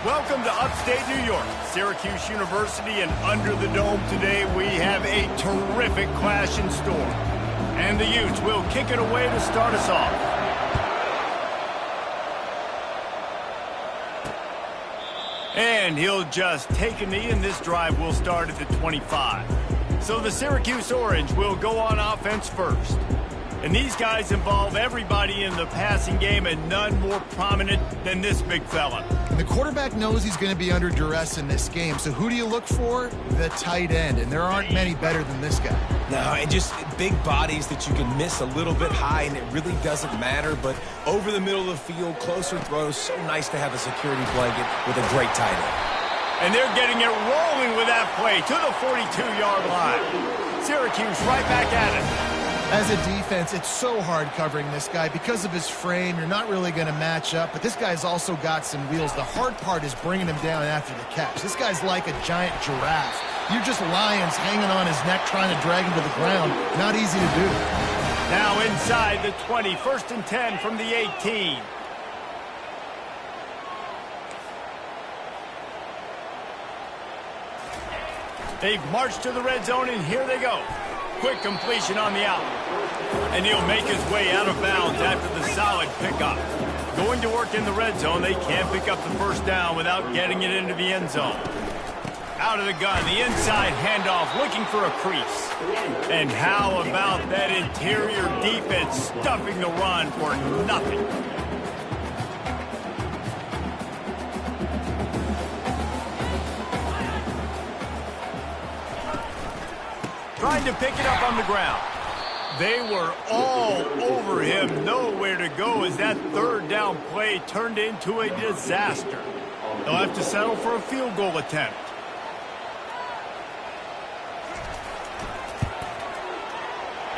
Welcome to upstate New York, Syracuse University, and under the dome today we have a terrific clash in store. And the Utes will kick it away to start us off. And he'll just take a knee, and this drive will start at the 25. So the Syracuse Orange will go on offense first. And these guys involve everybody in the passing game, and none more prominent than this big fella. And the quarterback knows he's going to be under duress in this game, so who do you look for? The tight end, and there aren't many better than this guy. No, and just big bodies that you can miss a little bit high, and it really doesn't matter, but over the middle of the field, closer throws, so nice to have a security blanket with a great tight end. And they're getting it rolling with that play to the 42-yard line. Syracuse right back at it. As a defense, it's so hard covering this guy. Because of his frame, you're not really going to match up, but this guy's also got some wheels. The hard part is bringing him down after the catch. This guy's like a giant giraffe. You're just lions hanging on his neck trying to drag him to the ground. Not easy to do. Now inside the 20, 1st and 10 from the 18. They've marched to the red zone, and here they go. Quick completion on the out. And he'll make his way out of bounds after the solid pickup. Going to work in the red zone, they can't pick up the first down without getting it into the end zone. Out of the gun, the inside handoff, looking for a crease. And how about that interior defense stuffing the run for nothing? Trying to pick it up on the ground. They were all over him. Nowhere to go as that third down play turned into a disaster. They'll have to settle for a field goal attempt.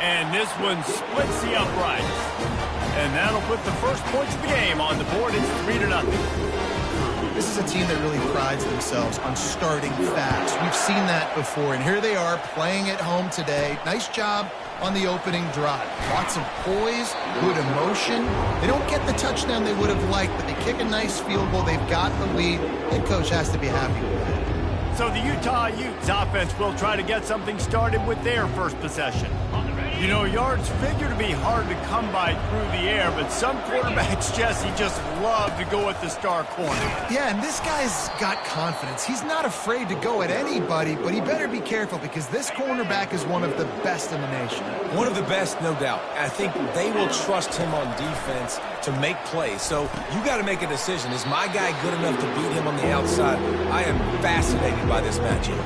And this one splits the uprights. And that'll put the first points of the game on the board. It's 3-0. This is a team that really prides themselves on starting fast. We've seen that before, and here they are playing at home today. Nice job on the opening drive. Lots of poise, good emotion. They don't get the touchdown they would have liked, but they kick a nice field goal. They've got the lead. Head coach has to be happy with that. So the Utah Utes offense will try to get something started with their first possession. You know, yards figure to be hard to come by through the air, but some quarterbacks, Jesse, just love to go at the star corner. Yeah, and this guy's got confidence. He's not afraid to go at anybody, but he better be careful because this cornerback is one of the best in the nation. One of the best, no doubt. I think they will trust him on defense to make plays. So you got to make a decision. Is my guy good enough to beat him on the outside? I am fascinated by this matchup.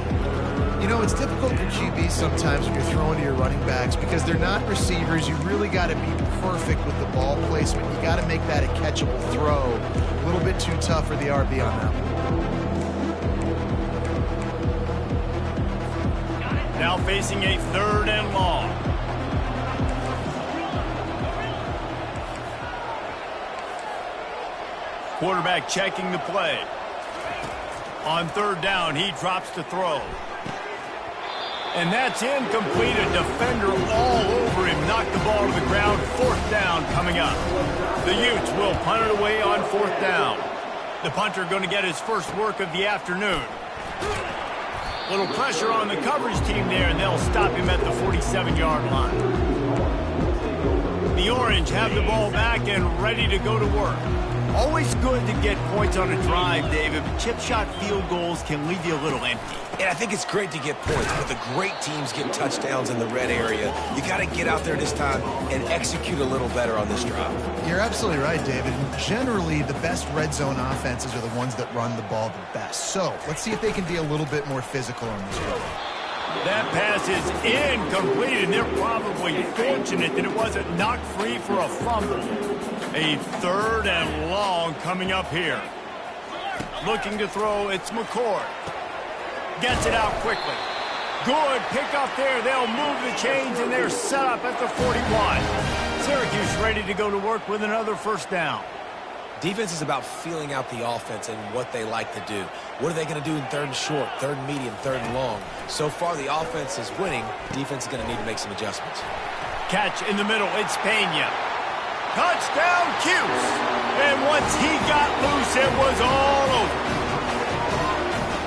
You know, it's difficult for QBs sometimes when you're throwing to your running backs because they're not receivers. You really got to be perfect with the ball placement. You got to make that a catchable throw. A little bit too tough for the RB on that one. Now facing a 3rd and long. Quarterback checking the play. On 3rd down, he drops to throw. And that's incomplete. A defender all over him. Knocked the ball to the ground. 4th down coming up. The Utes will punt it away on 4th down. The punter going to get his first work of the afternoon. Little pressure on the coverage team there, and they'll stop him at the 47-yard line. The Orange have the ball back and ready to go to work. Always good to get points on a drive, David, but chip shot field goals can leave you a little empty. And I think it's great to get points, but the great teams get touchdowns in the red area. You got to get out there this time and execute a little better on this drive. You're absolutely right, David. Generally, the best red zone offenses are the ones that run the ball the best. So let's see if they can be a little bit more physical on this drive. That pass is incomplete, and they're probably fortunate that it wasn't knocked free for a fumble. A 3rd and long coming up here. Looking to throw, it's McCord. Gets it out quickly. Good pick up there. They'll move the chains, and they're set up at the 41. Syracuse ready to go to work with another 1st down. Defense is about feeling out the offense and what they like to do. What are they going to do in 3rd and short, 3rd and medium, 3rd and long? So far, the offense is winning. Defense is going to need to make some adjustments. Catch in the middle. It's Pena. Touchdown, Cuse. And once he got loose, it was all over.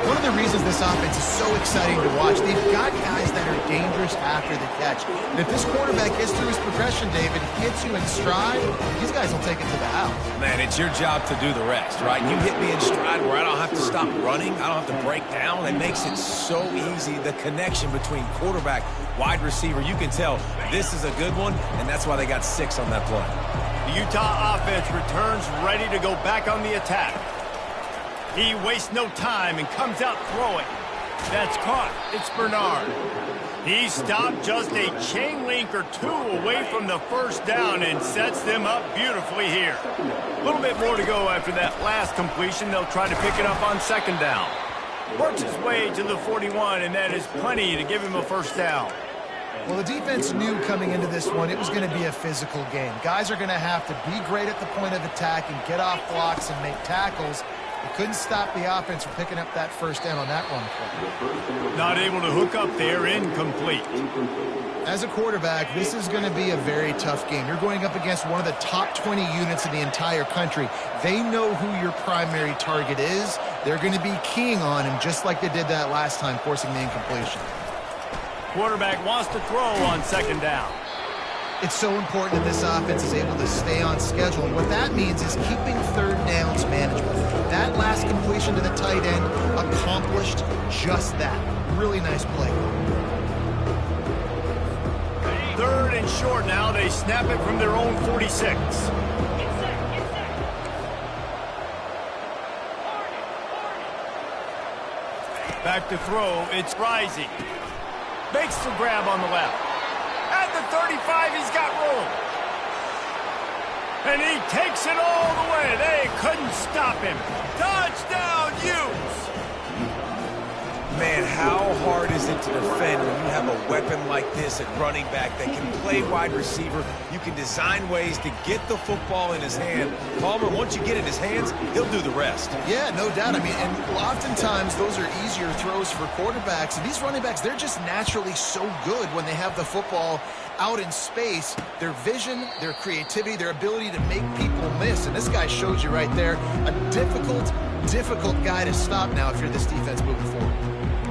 One of the reasons this offense is so exciting to watch, they've got guys that are dangerous after the catch. And if this quarterback gets through his progression, David, hits you in stride, these guys will take it to the house. Man, it's your job to do the rest, right? You hit me in stride where I don't have to stop running. I don't have to break down. It makes it so easy. The connection between quarterback, wide receiver, you can tell this is a good one, and that's why they got 6 on that play. The Utah offense returns ready to go back on the attack. He wastes no time and comes out throwing. That's caught. It's Bernard. He stopped just a chain link or 2 away from the first down and sets them up beautifully here. A little bit more to go after that last completion. They'll try to pick it up on second down. Works his way to the 41, and that is plenty to give him a first down. Well, the defense knew coming into this one it was going to be a physical game. Guys are going to have to be great at the point of attack and get off blocks and make tackles. They couldn't stop the offense from picking up that first down on that run play. Not able to hook up there, incomplete. As a quarterback, this is going to be a very tough game. You're going up against one of the top 20 units in the entire country. They know who your primary target is. They're going to be keying on him just like they did that last time, forcing the incompletion. Quarterback wants to throw on second down. It's so important that this offense is able to stay on schedule. And what that means is keeping third downs manageable. That last completion to the tight end accomplished just that. Really nice play. 3rd and short now. They snap it from their own 46. Back to throw. It's Rising. Makes the grab on the left. At the 35, he's got room. And he takes it all the way. They couldn't stop him. Touchdown, Utes! Man, how hard is it to defend when you have a weapon like this at running back that can play wide receiver? You can design ways to get the football in his hand. Palmer, once you get it in his hands, he'll do the rest. Yeah, no doubt. I mean, and oftentimes those are easier throws for quarterbacks. And these running backs, they're just naturally so good when they have the football out in space. Their vision, their creativity, their ability to make people miss. And this guy shows you right there a difficult guy to stop now if you're this defense moving forward.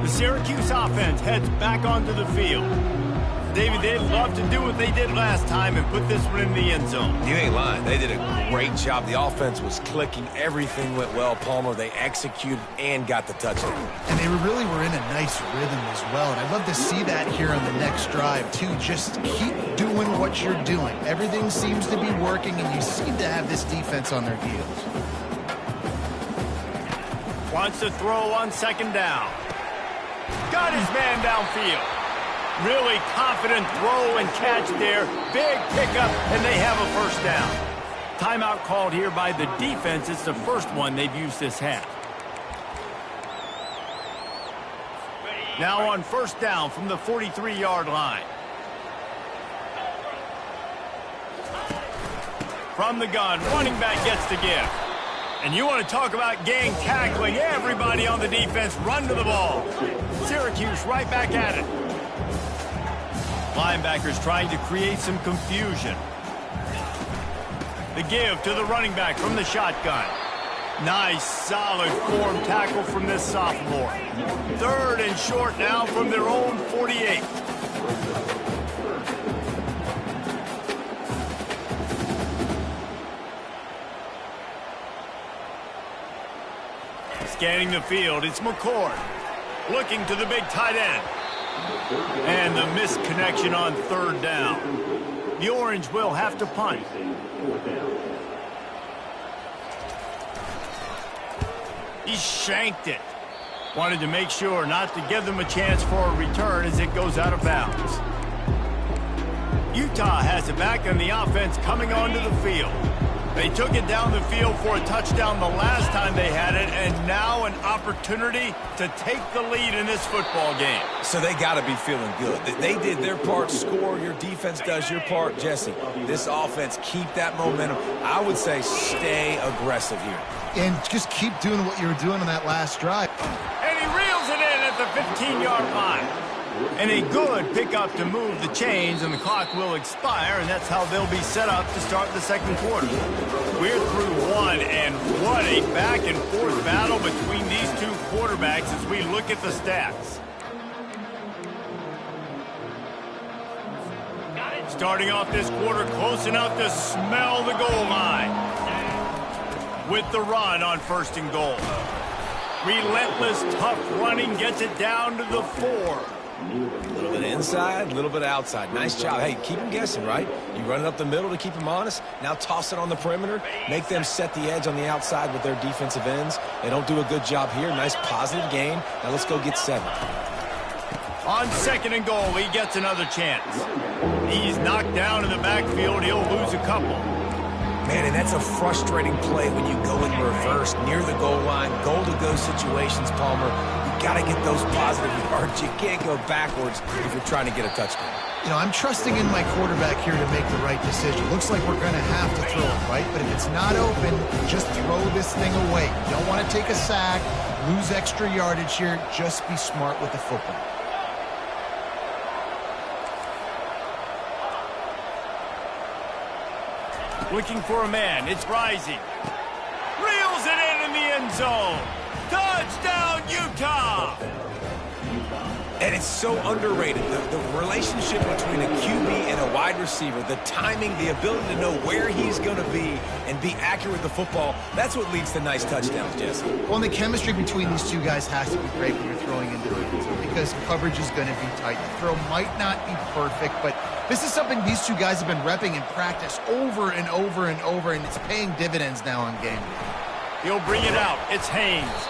The Syracuse offense heads back onto the field. David, they'd love to do what they did last time and put this one in the end zone. You ain't lying. They did a great job. The offense was clicking. Everything went well, Palmer. They executed and got the touchdown. And they really were in a nice rhythm as well. And I'd love to see that here on the next drive, too. Just keep doing what you're doing. Everything seems to be working, and you seem to have this defense on their heels. Wants to throw on second down. Got his man downfield. Really confident throw and catch there. Big pickup, and they have a first down. Timeout called here by the defense. It's the first one they've used this half. Now on first down from the 43-yard line. From the gun, running back gets the give. And you want to talk about gang tackling. Everybody on the defense run to the ball. Syracuse right back at it. Linebackers trying to create some confusion. The give to the running back from the shotgun. Nice, solid form tackle from this sophomore. 3rd and short now from their own 48. Scanning the field, it's McCord. Looking to the big tight end. And the missed connection on 3rd down. The Orange will have to punt. He shanked it. Wanted to make sure not to give them a chance for a return as it goes out of bounds. Utah has it back on the offense coming onto the field. They took it down the field for a touchdown the last time they had it, and now an opportunity to take the lead in this football game. So they got to be feeling good. They did their part, score. Your defense does your part. Jesse, this offense, keep that momentum. I would say stay aggressive here. And just keep doing what you were doing on that last drive. And he reels it in at the 15-yard line. And a good pickup to move the chains, and the clock will expire, and that's how they'll be set up to start the second quarter. We're through one, and what a back-and-forth battle between these two quarterbacks as we look at the stats. Starting off this quarter close enough to smell the goal line. With the run on 1st and goal. Relentless, tough running gets it down to the 4. A little bit inside, a little bit outside. Nice job. Hey, keep them guessing, right? You run it up the middle to keep them honest. Now toss it on the perimeter. Make them set the edge on the outside with their defensive ends. They don't do a good job here. Nice positive gain. Now let's go get 7. On 2nd and goal, he gets another chance. He's knocked down in the backfield. He'll lose a couple. Man, and that's a frustrating play when you go in reverse near the goal line. Goal-to-go situations, Palmer. You got to get those positive yards. You can't go backwards if you're trying to get a touchdown. You know, I'm trusting in my quarterback here to make the right decision. Looks like we're going to have to throw it, right? But if it's not open, just throw this thing away. You don't want to take a sack, lose extra yardage here. Just be smart with the football. Looking for a man. It's Rising. Reels it in the end zone. Touchdown, Utah! And it's so underrated. The relationship between a QB and a wide receiver, the timing, the ability to know where he's going to be and be accurate with the football, that's what leads to nice touchdowns, Jesse. Well, and the chemistry between these two guys has to be great when you're throwing into the end zone because coverage is going to be tight. The throw might not be perfect, but this is something these two guys have been repping in practice over and over and over, and it's paying dividends now on game day. He'll bring it out. It's Haynes.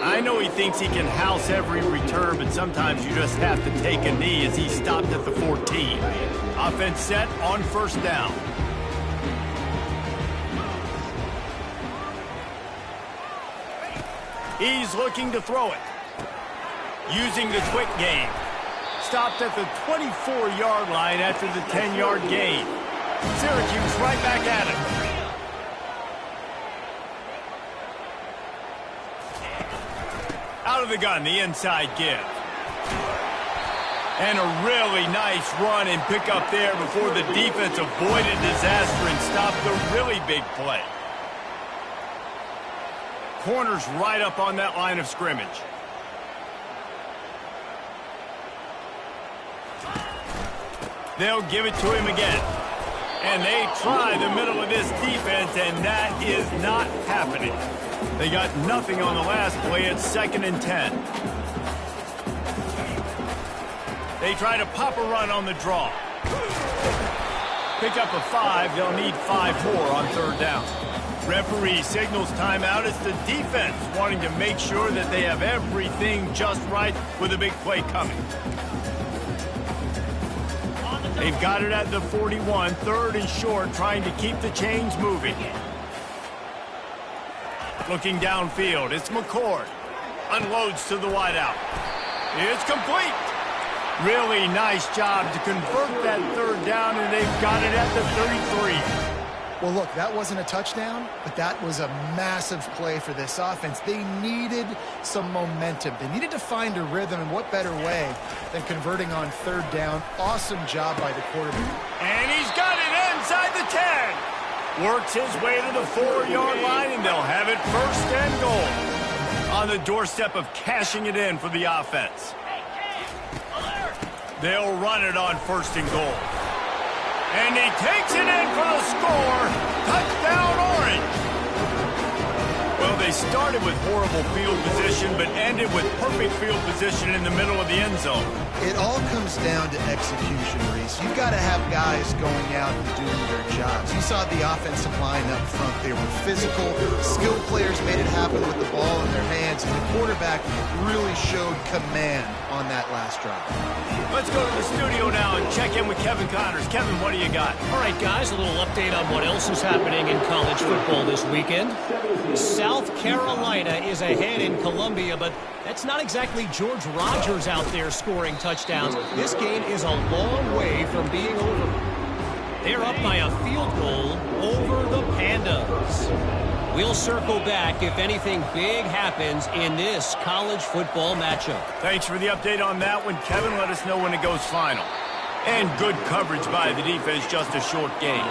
I know he thinks he can house every return, but sometimes you just have to take a knee as he stopped at the 14. Offense set on 1st down. He's looking to throw it. Using the quick game. Stopped at the 24-yard line after the 10-yard gain. Syracuse right back at it. Out of the gun, the inside give. And a really nice run and pick up there before the defense avoided disaster and stopped the really big play. Corner's right up on that line of scrimmage. They'll give it to him again. And they try the middle of this defense, and that is not happening. They got nothing on the last play. It's 2nd and 10. They try to pop a run on the draw. Pick up a 5. They'll need 5 more on 3rd down. Referee signals timeout. It's the defense wanting to make sure that they have everything just right with a big play coming. They've got it at the 41, 3rd and short, trying to keep the chains moving. Looking downfield, it's McCord. Unloads to the wideout. It's complete. Really nice job to convert that 3rd down, and they've got it at the 33. Well, look, that wasn't a touchdown, but that was a massive play for this offense. They needed some momentum. They needed to find a rhythm, and what better way than converting on 3rd down. Awesome job by the quarterback. And he's got it inside the 10. Works his way to the 4-yard line, and they'll have it 1st and goal. On the doorstep of cashing it in for the offense. They'll run it on 1st and goal. And he takes it in for the score. Touchdown, Orange. Well, they started with horrible field position, but ended with perfect field position in the middle of the end zone. It all comes down to execution, Reese. You've got to have guys going out and doing their jobs. You saw the offensive line up front. They were physical. Skilled players made it happen with the ball in their hands, and the quarterback really showed command on that last drive. Let's go to the studio now and check in with Kevin Connors. Kevin, what do you got? All right, guys, a little update on what else is happening in college football this weekend. South Carolina is ahead in Columbia, but that's not exactly George Rogers out there scoring touchdowns. This game is a long way from being over. They're up by a field goal over the Pandas. We'll circle back if anything big happens in this college football matchup. Thanks for the update on that one, Kevin. Let us know when it goes final. And good coverage by the defense, just a short gain.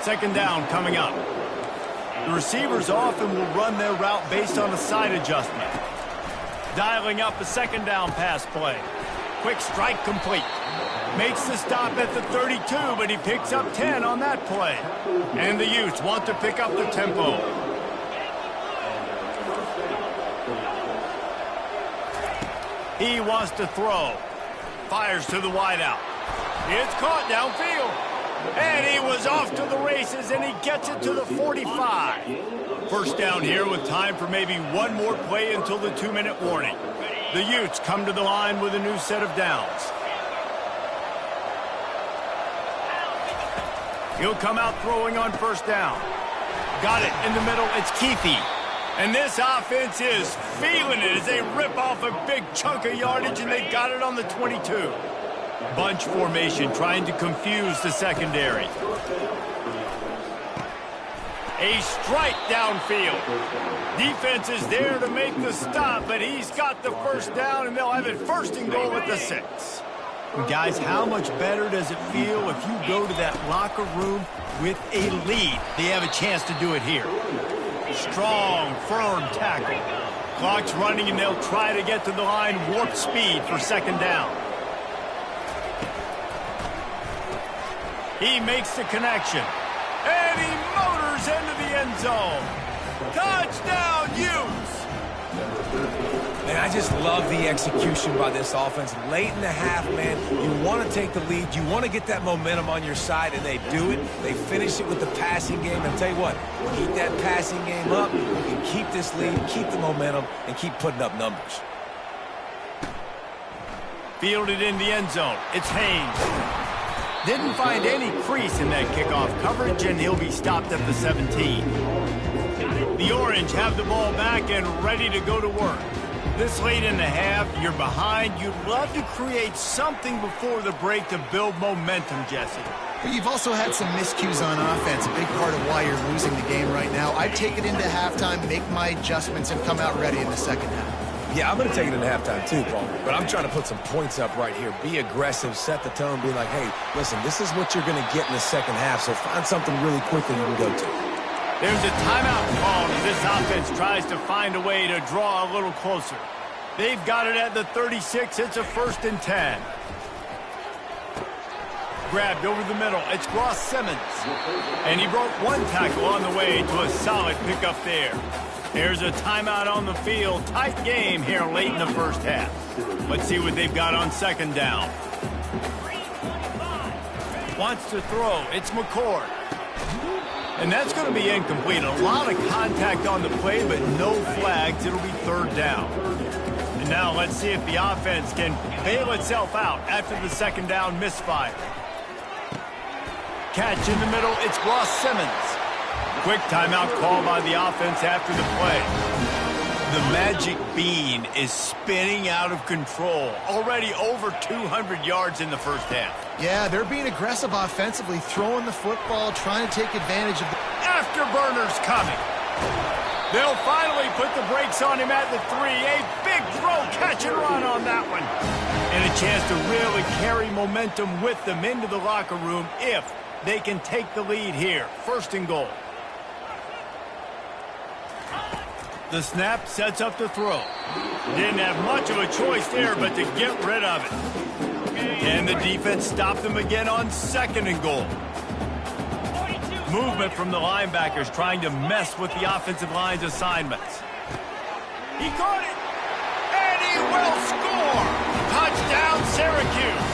Second down coming up. The receivers often will run their route based on a side adjustment. Dialing up a second down pass play. Quick strike complete. Makes the stop at the 32, but he picks up 10 on that play. And the Utes want to pick up the tempo. He wants to throw. Fires to the wideout. It's caught downfield. And he was off to the races, and he gets it to the 45. First down here with time for maybe one more play until the 2-minute warning. The Utes come to the line with a new set of downs. He'll come out throwing on first down. Got it in the middle. It's Keithy. And this offense is feeling it as they rip off a big chunk of yardage, and they got it on the 22. Bunch formation trying to confuse the secondary. A strike downfield. Defense is there to make the stop, but he's got the first down, and they'll have it first and goal at the 6. Guys, how much better does it feel if you go to that locker room with a lead? They have a chance to do it here. Strong, firm tackle. Clock's running, and they'll try to get to the line warp speed for second down. He makes the connection. And he motors into the end zone. Touchdown, Utes! And I just love the execution by this offense. Late in the half, man, you want to take the lead. You want to get that momentum on your side, and they do it. They finish it with the passing game. And I'll tell you what, keep that passing game up. You can keep this lead, keep the momentum, and keep putting up numbers. Fielded in the end zone. It's Haynes. Didn't find any crease in that kickoff coverage, and he'll be stopped at the 17. The Orange have the ball back and ready to go to work. This late in the half, you're behind. You'd love to create something before the break to build momentum, Jesse. But you've also had some miscues on offense, a big part of why you're losing the game right now. I'd take it into halftime, make my adjustments, and come out ready in the second half. Yeah, I'm going to take it into halftime too, Paul. But I'm trying to put some points up right here. Be aggressive, set the tone, be like, hey, listen, this is what you're going to get in the second half, so find something really quick that you can go to. There's a timeout called as this offense tries to find a way to draw a little closer. They've got it at the 36. It's a 1st and 10. Grabbed over the middle. It's Ross Simmons. And he broke one tackle on the way to a solid pickup there. There's a timeout on the field. Tight game here late in the first half. Let's see what they've got on second down. Wants to throw. It's McCord. And that's going to be incomplete. A lot of contact on the play, but no flags. It'll be third down. And now let's see if the offense can bail itself out after the second down misfire. Catch in the middle. It's Ross Simmons. Quick timeout call by the offense after the play. The magic bean is spinning out of control. Already over 200 yards in the first half. Yeah, they're being aggressive offensively, throwing the football, trying to take advantage of the... Afterburners coming. They'll finally put the brakes on him at the 3. A big throw, catch and run on that one. And a chance to really carry momentum with them into the locker room if they can take the lead here. 1st and goal. The snap sets up the throw. Didn't have much of a choice there, but to get rid of it. And the defense stopped them again on 2nd and goal. Movement from the linebackers trying to mess with the offensive line's assignments. He caught it, and he will score. Touchdown, Syracuse.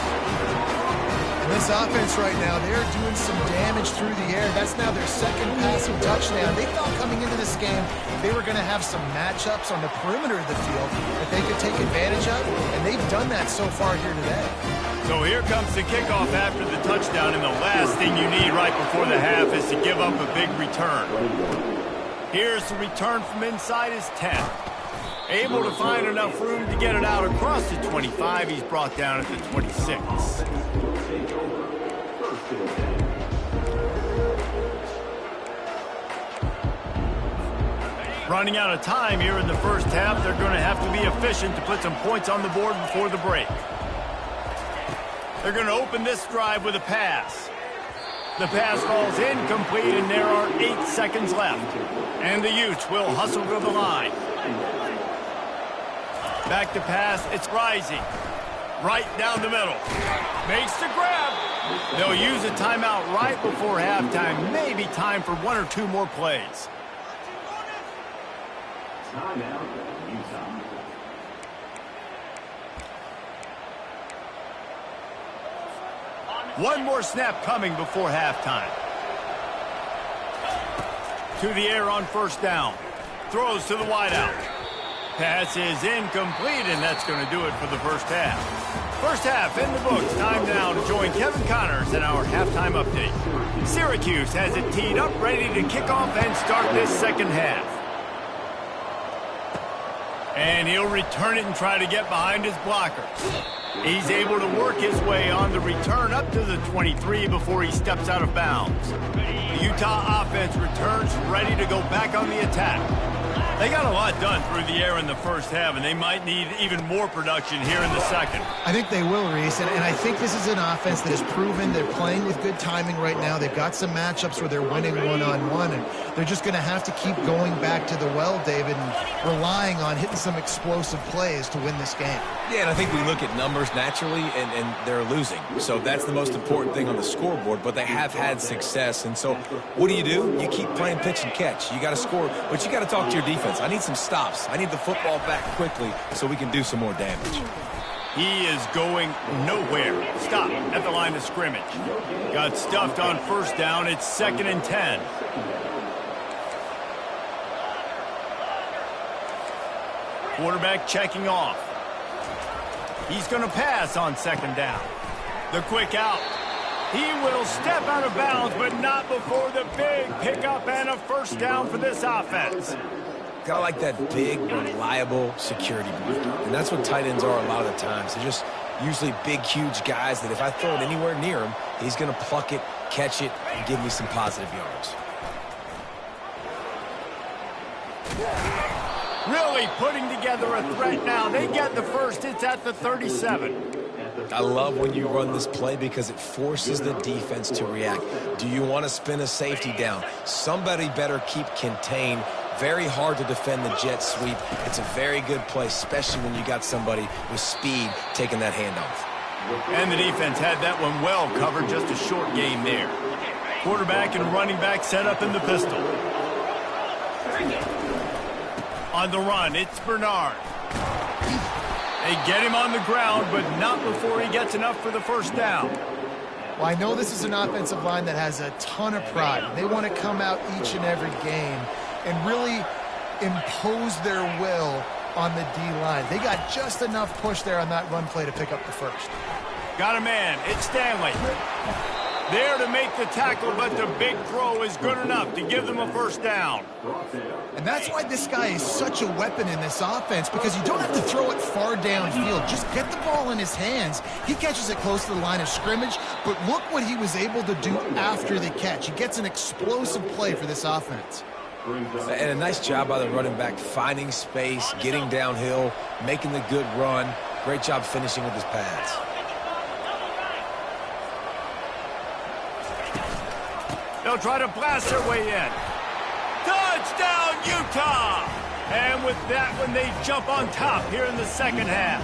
And this offense right now, they're doing some damage through the air. That's now their 2nd passing touchdown. They thought coming into this game they were going to have some matchups on the perimeter of the field that they could take advantage of, and they've done that so far here today. So here comes the kickoff after the touchdown, and the last thing you need right before the half is to give up a big return. Here's the return from inside his 10. Able to find enough room to get it out across the 25. He's brought down at the 26. Running out of time here in the first half, they're going to have to be efficient to put some points on the board before the break. They're going to open this drive with a pass. The pass falls incomplete, and there are 8 seconds left. And the Utes will hustle to the line. Back to pass, it's rising. Right down the middle. Makes the grab. They'll use a timeout right before halftime. Maybe time for 1 or 2 more plays. One more snap coming before halftime. To the air on first down. Throws to the wideout. Pass is incomplete, and that's going to do it for the first half. First half in the books. Time now to join Kevin Connors in our halftime update. Syracuse has it teed up, ready to kick off and start this second half. And he'll return it and try to get behind his blockers. He's able to work his way on the return up to the 23 before he steps out of bounds. The Utah offense returns ready to go back on the attack. They got a lot done through the air in the first half, and they might need even more production here in the second. I think they will, Reese, and I think this is an offense that has proven they're playing with good timing right now. They've got some matchups where they're winning one-on-one, and they're just going to have to keep going back to the well, David, and relying on hitting some explosive plays to win this game. Yeah, and I think we look at numbers naturally, and they're losing. So that's the most important thing on the scoreboard, but they have had success. And so what do? You keep playing pitch and catch. You got to score, but you got to talk to your defense. I need some stops. I need the football back quickly so we can do some more damage. He is going nowhere. Stop at the line of scrimmage. Got stuffed on first down. It's 2nd and 10. Quarterback checking off. He's going to pass on 2nd down. The quick out. He will step out of bounds, but not before the big pickup and a first down for this offense. Kind of like that big, reliable security blanket. And that's what tight ends are a lot of the times. They're just usually big, huge guys that if I throw it anywhere near him, he's going to pluck it, catch it, and give me some positive yards. Really putting together a threat now. They get the first. It's at the 37. I love when you run this play because it forces the defense to react. Do you want to spin a safety down? Somebody better keep contained. Very hard to defend the jet sweep. It's a very good play, especially when you got somebody with speed taking that handoff. And the defense had that one well covered. Just a short game there. Quarterback and running back set up in the pistol. On the run, it's Bernard. They get him on the ground, but not before he gets enough for the first down. Well, I know this is an offensive line that has a ton of pride. They want to come out each and every game and really impose their will on the D-line. They got just enough push there on that run play to pick up the first. Got a man. It's Stanley. There to make the tackle, but the big throw is good enough to give them a first down. And that's why this guy is such a weapon in this offense, because you don't have to throw it far downfield. Just get the ball in his hands. He catches it close to the line of scrimmage, but look what he was able to do after the catch. He gets an explosive play for this offense. And a nice job by the running back, finding space, getting downhill, making the good run. Great job finishing with his pads. They'll try to blast their way in. Touchdown, Utah! And with that one, they jump on top here in the second half.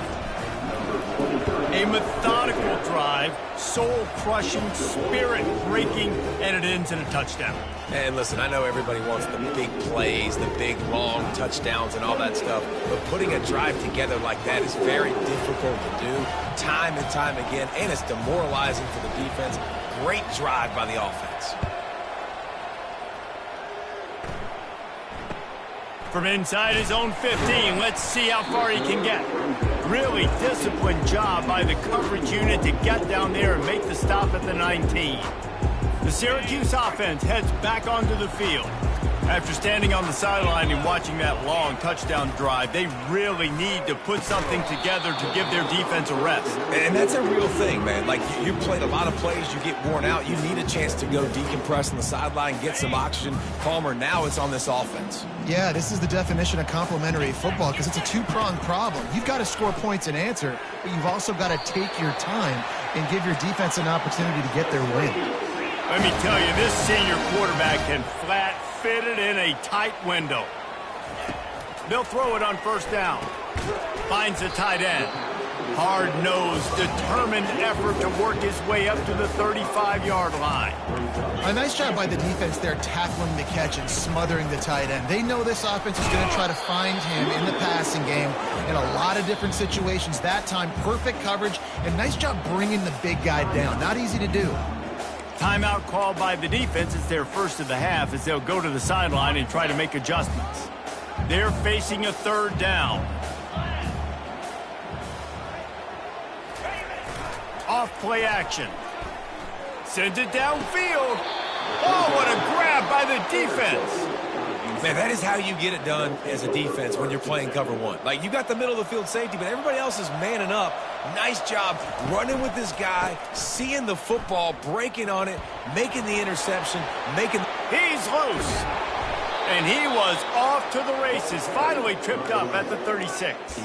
A methodical drive, soul-crushing, spirit-breaking, and it ends in a touchdown. And listen, I know everybody wants the big plays, the big, long touchdowns and all that stuff, but putting a drive together like that is very difficult to do time and time again, and it's demoralizing for the defense. Great drive by the offense. From inside his own 15, let's see how far he can get. Really disciplined job by the coverage unit to get down there and make the stop at the 19. The Syracuse offense heads back onto the field. After standing on the sideline and watching that long touchdown drive, they really need to put something together to give their defense a rest. And that's a real thing, man. Like, you played a lot of plays, you get worn out, you need a chance to go decompress on the sideline, get some oxygen. Palmer, now it's on this offense. Yeah, this is the definition of complementary football because it's a two-pronged problem. You've got to score points and answer, but you've also got to take your time and give your defense an opportunity to get their win. Let me tell you, this senior quarterback can flat fit it in a tight window. They'll throw it on first down. Finds the tight end. Hard-nosed, determined effort to work his way up to the 35-yard line. A nice job by the defense there tackling the catch and smothering the tight end. They know this offense is going to try to find him in the passing game in a lot of different situations. That time, perfect coverage, and nice job bringing the big guy down. Not easy to do. Timeout called by the defense. It's their first of the half as they'll go to the sideline and try to make adjustments. They're facing a third down. Off play action. Sends it downfield. Oh, what a grab by the defense. Man, that is how you get it done as a defense when you're playing cover one. Like, you got the middle of the field safety, but everybody else is manning up. Nice job running with this guy, seeing the football, breaking on it, making the interception, making... He's loose. And he was off to the races, finally tripped up at the 36.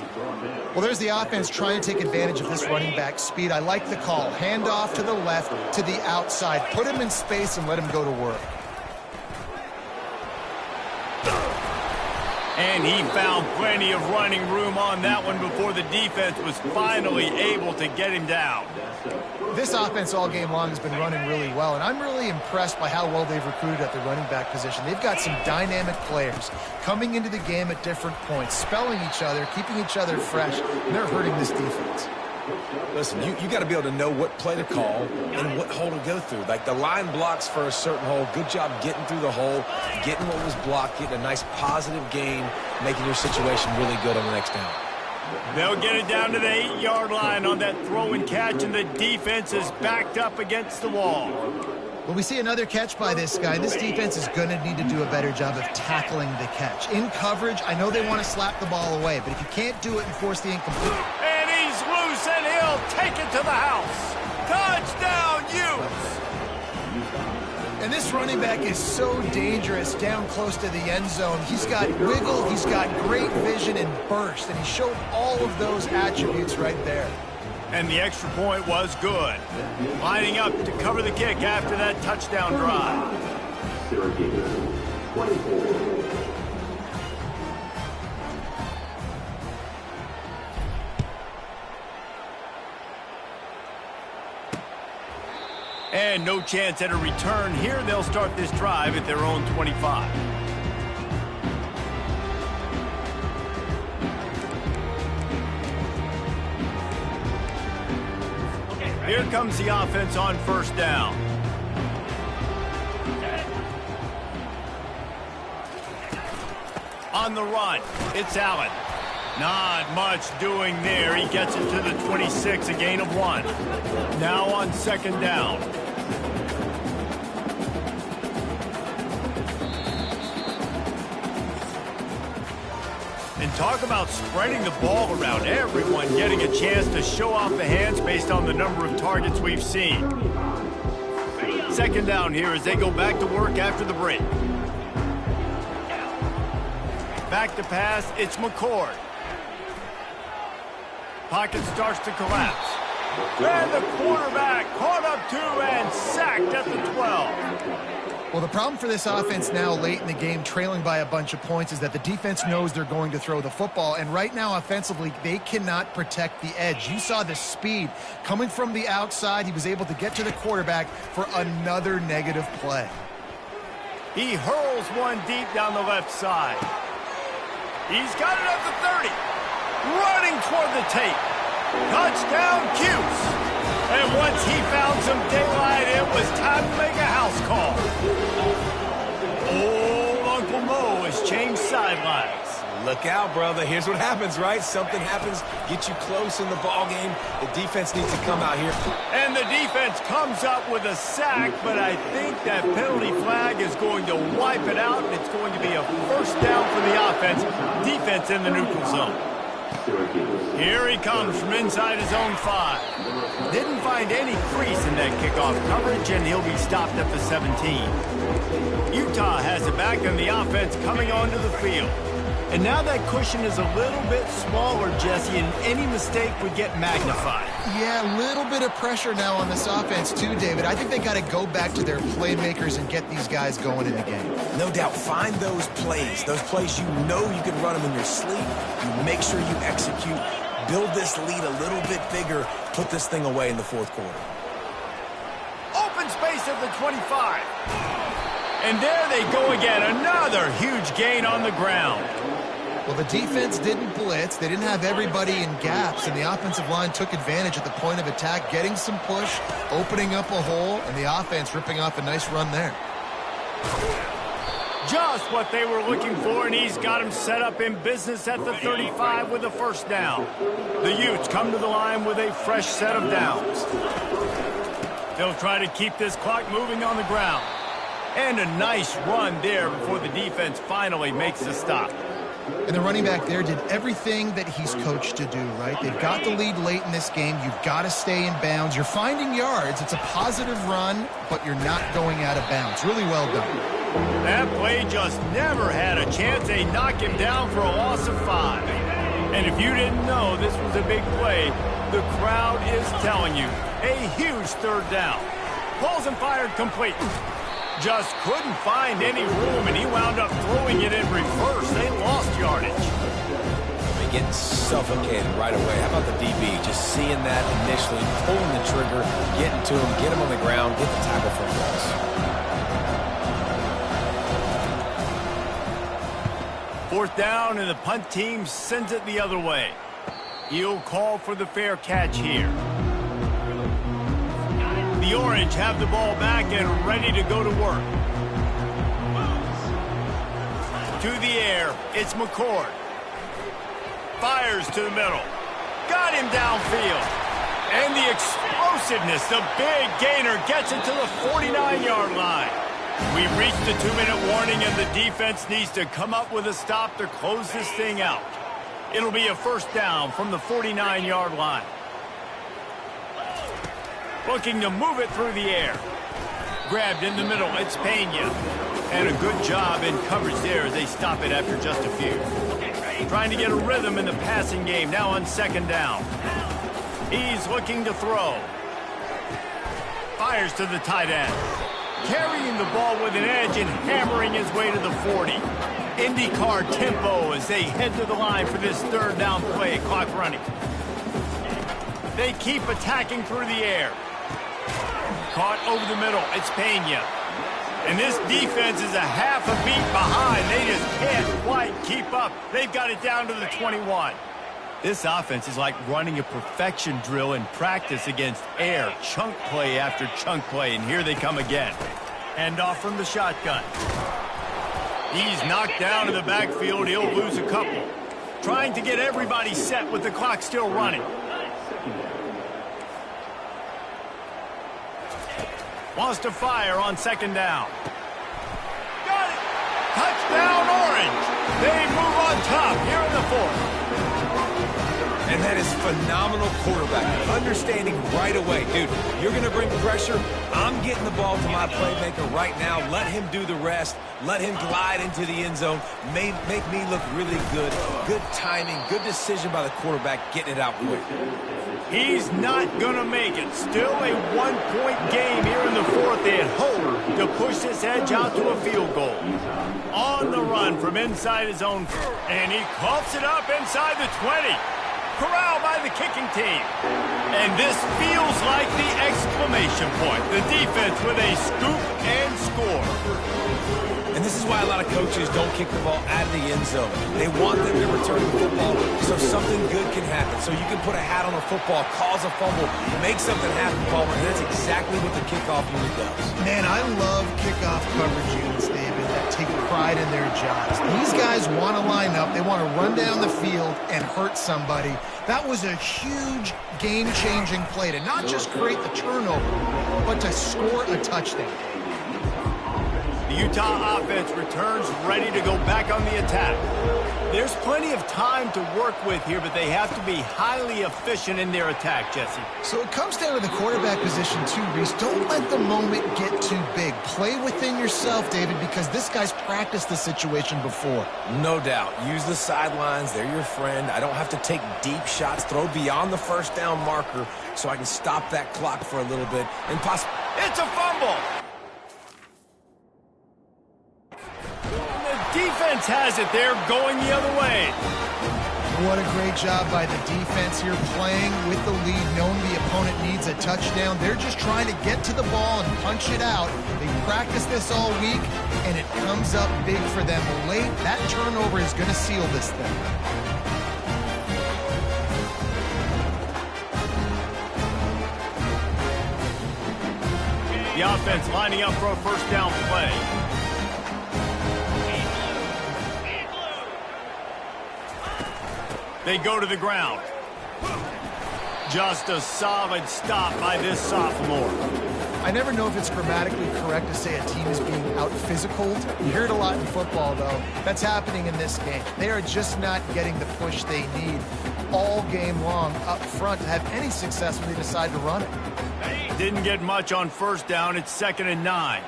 Well, there's the offense trying to take advantage of this running back speed. I like the call. Hand off to the left, to the outside. Put him in space and let him go to work. And he found plenty of running room on that one before the defense was finally able to get him down. This offense all game long has been running really well, and I'm really impressed by how well they've recruited at the running back position. They've got some dynamic players coming into the game at different points, spelling each other, keeping each other fresh, and they're hurting this defense. Listen, you got to be able to know what play to call and what hole to go through. Like, the line blocks for a certain hole. Good job getting through the hole, getting what was blocked, getting a nice positive gain, making your situation really good on the next down. They'll get it down to the 8-yard line on that throw and catch, and the defense is backed up against the wall. Well, we see another catch by this guy. This defense is going to need to do a better job of tackling the catch. In coverage, I know they want to slap the ball away, but if you can't do it and force the incomplete... And he's loose, and he'll take it to the house. Touchdown, Utes! And this running back is so dangerous down close to the end zone. He's got wiggle, he's got great vision and burst, and he showed all of those attributes right there. And the extra point was good. Lining up to cover the kick after that touchdown drive. And no chance at a return here. They'll start this drive at their own 25. Here comes the offense on first down. On the run, it's Allen. Not much doing there. He gets it to the 26, a gain of 1. Now on second down. And talk about spreading the ball around. Everyone getting a chance to show off the hands based on the number of targets we've seen. Second down here as they go back to work after the break. Back to pass, it's McCord. Pocket starts to collapse. And the quarterback caught up to and sacked at the 12. Well, the problem for this offense now late in the game, trailing by a bunch of points, is that the defense knows they're going to throw the football. And right now, offensively, they cannot protect the edge. You saw the speed coming from the outside. He was able to get to the quarterback for another negative play. He hurls one deep down the left side. He's got it at the 30. Running toward the tape. Touchdown, Cuse. And once he found some daylight, it was time to make a house call. Old Uncle Mo has changed sidelines. Look out, brother. Here's what happens, right? Something happens, get you close in the ball game. The defense needs to come out here. And the defense comes up with a sack, but I think that penalty flag is going to wipe it out, and it's going to be a first down for the offense. Defense in the neutral zone. Here he comes from inside his own 5. Didn't find any crease in that kickoff coverage, and he'll be stopped at the 17. Utah has it back, and the offense coming onto the field. And now that cushion is a little bit smaller, Jesse, and any mistake would get magnified. Yeah, a little bit of pressure now on this offense too, David. I think they got to go back to their playmakers and get these guys going in the game. No doubt, find those plays you know you can run them in your sleep. You make sure you execute, build this lead a little bit bigger, put this thing away in the fourth quarter. Open space at the 25. And there they go again, another huge gain on the ground. Well, the defense didn't blitz. They didn't have everybody in gaps, and the offensive line took advantage at the point of attack, getting some push, opening up a hole, and the offense ripping off a nice run there. Just what they were looking for, and he's got him set up in business at the 35 with a first down. The Utes come to the line with a fresh set of downs. They'll try to keep this clock moving on the ground. And a nice run there before the defense finally makes the stop. And the running back there did everything that he's coached to do, right? They've got the lead late in this game. You've got to stay in bounds. You're finding yards. It's a positive run, but you're not going out of bounds. Really well done. That play just never had a chance. They knock him down for a loss of 5. And if you didn't know this was a big play, the crowd is telling you. A huge third down. Pulls and fired complete. Just couldn't find any room, and he wound up throwing it in reverse. They lost yardage. They're getting suffocated right away. How about the DB? Just seeing that initially, pulling the trigger, getting to him, get him on the ground, get the tackle for a loss. Fourth down, and the punt team sends it the other way. He'll call for the fair catch here. The Orange have the ball back and ready to go to work. To the air, it's McCord. Fires to the middle. Got him downfield. And the explosiveness, the big gainer gets it to the 49-yard line. We've reached the 2-minute warning, and the defense needs to come up with a stop to close this thing out. It'll be a first down from the 49-yard line. Looking to move it through the air. Grabbed in the middle, it's Pena. And a good job in coverage there as they stop it after just a few. Trying to get a rhythm in the passing game, now on second down. He's looking to throw. Fires to the tight end. Carrying the ball with an edge and hammering his way to the 40. IndyCar tempo as they head to the line for this third down play, clock running. They keep attacking through the air. Caught over the middle, it's Pena. And this defense is a half a beat behind. They just can't quite keep up. They've got it down to the 21. This offense is like running a perfection drill in practice against air. Chunk play after chunk play, and here they come again. Hand off from the shotgun. He's knocked down in the backfield. He'll lose a couple. Trying to get everybody set with the clock still running. Wants to fire on second down. Got it! Touchdown, Orange! They move on top here in the fourth. And that is phenomenal quarterback. Understanding right away, dude, you're going to bring pressure. I'm getting the ball to my playmaker right now. Let him do the rest. Let him glide into the end zone. Make me look really good. Good timing, good decision by the quarterback, getting it out quick. He's not going to make it. Still a one-point game here in the fourth. They had hoped to push this edge out to a field goal. On the run from inside his own, and he coughs it up inside the 20. Corralled by the kicking team. And this feels like the exclamation point. The defense with a scoop and score. And this is why a lot of coaches don't kick the ball out of the end zone. They want them to return the football so something good can happen. So you can put a hat on a football, cause a fumble, make something happen, Palmer. And that's exactly what the kickoff unit does. Man, I love kickoff coverage units, David, that take pride pride in their jobs. These guys want to line up. They want to run down the field and hurt somebody. That was a huge game-changing play to not just create the turnover, but to score a touchdown. The Utah offense returns ready to go back on the attack. There's plenty of time to work with here, but they have to be highly efficient in their attack, Jesse. So it comes down to the quarterback position too, Reese. Don't let the moment get too big. Play within yourself, David, because this guy's practiced the situation before. No doubt. Use the sidelines. They're your friend. I don't have to take deep shots. Throw beyond the first down marker so I can stop that clock for a little bit. And possibly... It's a fumble! Defense has it. They're going the other way. What a great job by the defense here, playing with the lead, knowing the opponent needs a touchdown. They're just trying to get to the ball and punch it out. They practiced this all week, and it comes up big for them late. That turnover is going to seal this thing. The offense lining up for a first down play. They go to the ground. Just a solid stop by this sophomore. I never know if it's grammatically correct to say a team is being out-physicaled. You hear it a lot in football, though. That's happening in this game. They are just not getting the push they need all game long up front to have any success when they decide to run it. Didn't get much on first down. It's 2nd and 9.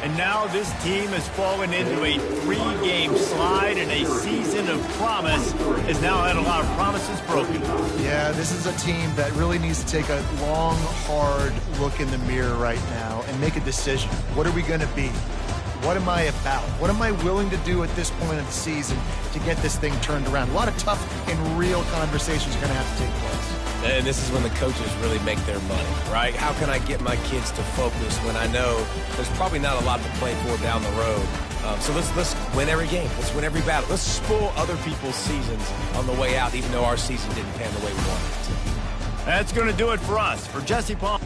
And now this team has fallen into a 3-game slide, and a season of promise has now had a lot of promises broken. Yeah, this is a team that really needs to take a long, hard look in the mirror right now and make a decision. What are we going to be? What am I about? What am I willing to do at this point of the season to get this thing turned around? A lot of tough and real conversations are going to have to take place. And this is when the coaches really make their money, right? How can I get my kids to focus when I know there's probably not a lot to play for down the road? So let's win every game. Let's win every battle. Let's spoil other people's seasons on the way out, even though our season didn't pan the way we wanted it to. That's going to do it for us. For Jesse Palm.